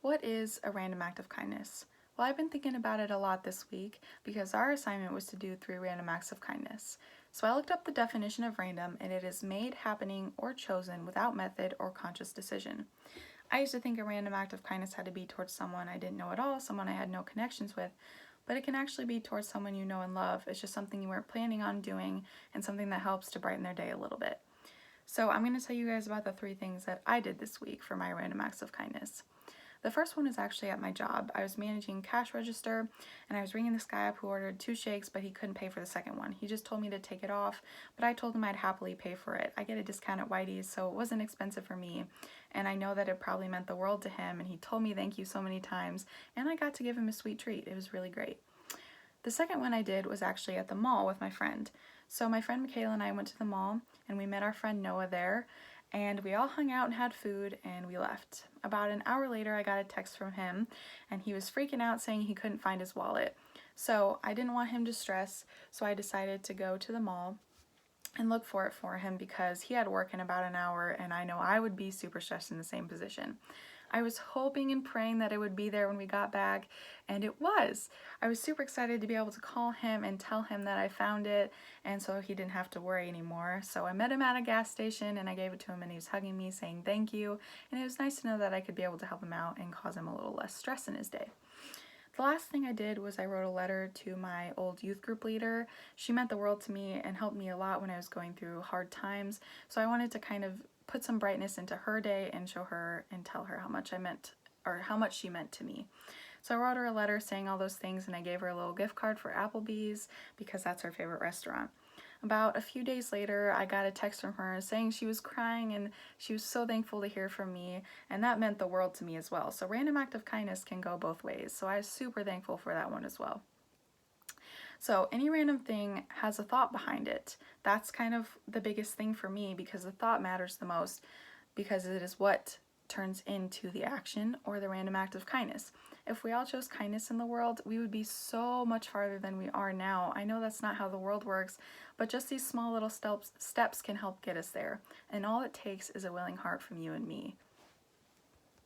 What is a random act of kindness? Well, I've been thinking about it a lot this week because our assignment was to do 3 random acts of kindness. So I looked up the definition of random, and it is made, happening, or chosen without method or conscious decision. I used to think a random act of kindness had to be towards someone I didn't know at all, someone I had no connections with, but it can actually be towards someone you know and love. It's just something you weren't planning on doing and something that helps to brighten their day a little bit. So I'm going to tell you guys about the 3 things that I did this week for my random acts of kindness. The first one is actually at my job. I was managing cash register and I was ringing this guy up who ordered 2 shakes, but he couldn't pay for the second one. He just told me to take it off, but I told him I'd happily pay for it. I get a discount at Whitey's, so it wasn't expensive for me, and I know that it probably meant the world to him, and he told me thank you so many times, and I got to give him a sweet treat. It was really great. The second one I did was actually at the mall with my friend. So my friend Michaela and I went to the mall and we met our friend Noah there, and we all hung out and had food and we left. About an hour later I got a text from him and he was freaking out saying he couldn't find his wallet. So I didn't want him to stress, so I decided to go to the mall and look for it for him because he had work in about an hour and I know I would be super stressed in the same position. I was hoping and praying that it would be there when we got back, and it was. I was super excited to be able to call him and tell him that I found it, and so he didn't have to worry anymore. So I met him at a gas station and I gave it to him and he was hugging me saying thank you, and it was nice to know that I could be able to help him out and cause him a little less stress in his day. The last thing I did was I wrote a letter to my old youth group leader. She meant the world to me and helped me a lot when I was going through hard times, so I wanted to kind of put some brightness into her day and show her and tell her how much I meant, or how much she meant to me. So I wrote her a letter saying all those things, and I gave her a little gift card for Applebee's because that's her favorite restaurant. About a few days later, I got a text from her saying she was crying and she was so thankful to hear from me, and that meant the world to me as well. So random act of kindness can go both ways, so I was super thankful for that one as well. So any random thing has a thought behind it. That's kind of the biggest thing for me because the thought matters the most, because it is what turns into the action or the random act of kindness. If we all chose kindness in the world, we would be so much farther than we are now. I know that's not how the world works, but just these small little steps can help get us there. And all it takes is a willing heart from you and me.